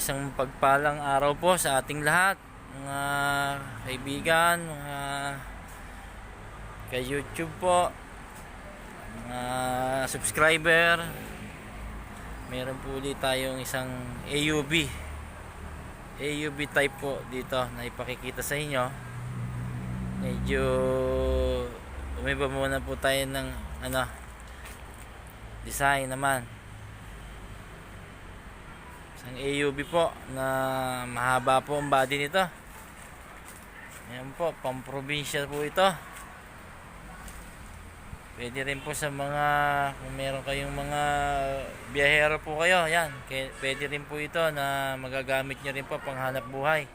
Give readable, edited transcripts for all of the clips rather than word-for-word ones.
Isang pagpalang araw po sa ating lahat, mga kaibigan, mga kay YouTube po, mga subscriber. Meron po ulit tayong isang AUV type po dito na ipakikita sa inyo. Medyo umiba muna po tayo ng design naman. Isang AUV po na mahaba po ang body nito. Ayan po, pamprobinsya po ito. Pwede rin po sa mga, kung meron kayong mga biyahero po kayo, yan, pwede rin po ito na magagamit nyo rin po pang hanap buhay.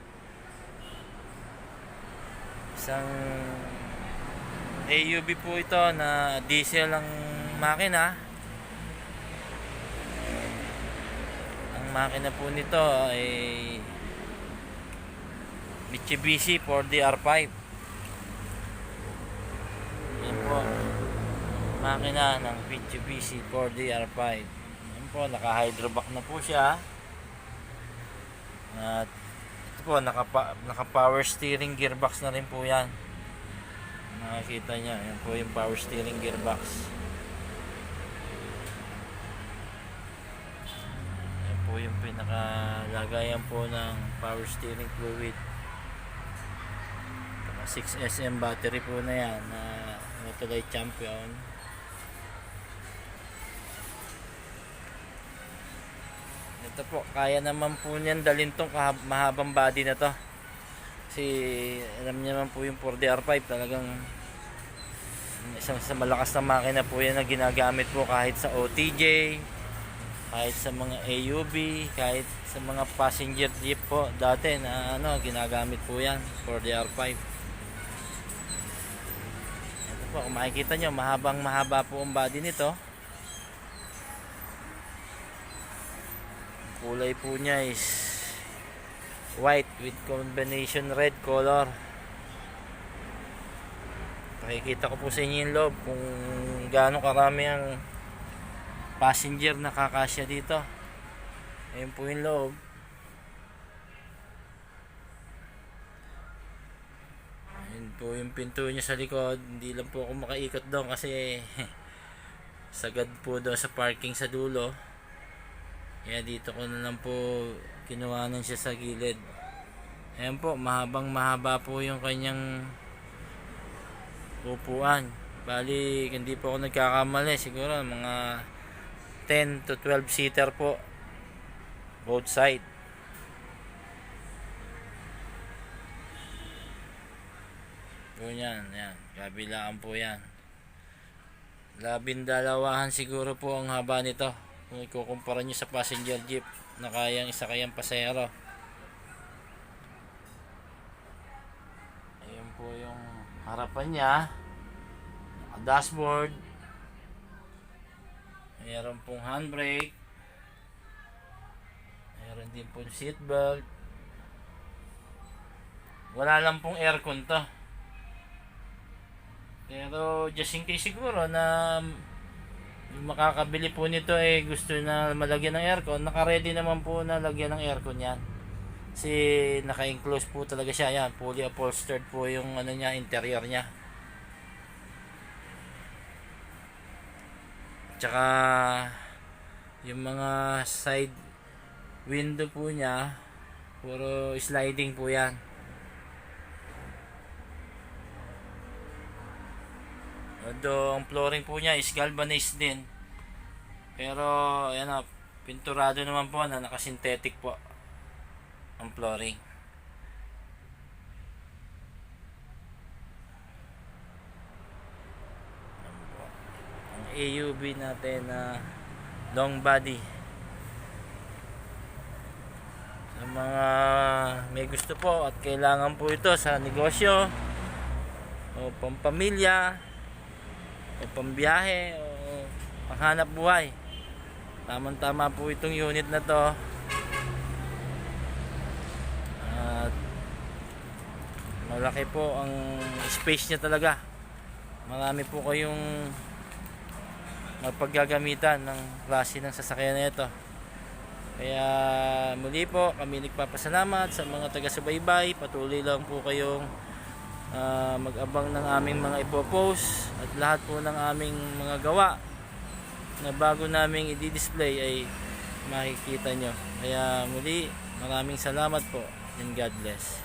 Isang AUV po ito na diesel ang makina. Makina po nito ay Mitsubishi 4DR5. Yan po, makina ng Mitsubishi 4DR5. Yan po, naka-hydrovac na po siya. At ito po, naka-power steering gearbox na rin po yan. Nakikita nyo, yan po yung power steering gearbox. Po yung pinakalagayan po ng power steering fluid. 6SM battery po na yan na Autolite Champion. Ito po, kaya naman po niyan dalhin tong mahabang body na to, kasi alam niyo naman po yung 4DR5 talagang isang sa malakas na makina po yan na ginagamit po kahit sa OTJ, kahit sa mga AUV, kahit sa mga passenger jeep po dati na ginagamit po yan, 4DR5. Ito po, kung makikita nyo, mahaba po ang body nito. Ang kulay po niya is white with combination red color. Pakikita ko po sa inyo yung loob kung gaano karami ang passenger na kakasya dito. Ayun po yung loob. Ayun po yung pinto niya sa likod. Hindi lang po ako makaikot doon kasi sagad po doon sa parking sa dulo. Kaya dito ko na lang po kinuhanan siya sa gilid. Ayun po, mahaba po yung kanyang upuan. Bali, hindi po ako nagkakamali, siguro mga 10 to 12 seater po both side. Po yan, kabilaan po yan. 12 siguro po ang haba nito kung ikukumpara nyo sa passenger jeep na kayang isa kayang pasahero. Ayun po yung harapan niya, dashboard. Mayroon pong handbrake. Mayroon din pong seatbelt. Wala lang pong aircon to. Pero just in case siguro na yung makakabili po nito gusto na malagyan ng aircon, naka-ready naman po na lagyan ng aircon yan. Kasi naka-enclose po talaga siya. Yan, fully upholstered po yung niya, interior niya. Tsaka yung mga side window po niya puro sliding po yan. Although ang flooring po niya is galvanized din, pero ayan pinturado naman po na naka-synthetic po ang flooring. AUV natin na long body. Sa mga may gusto po at kailangan po ito sa negosyo o pampamilya o pambiyahe o panghanap buhay, tamang tama po itong unit na to. At malaki po ang space niya talaga. Marami po kayong magpaggagamitan ng klase ng sasakyan na ito. Kaya muli po kami nagpapasalamat sa mga taga-subaybay. Patuloy lang po kayong mag-abang ng aming mga ipopost at lahat po ng aming mga gawa na bago naming i-display ay makikita nyo. Kaya muli maraming salamat po and God bless.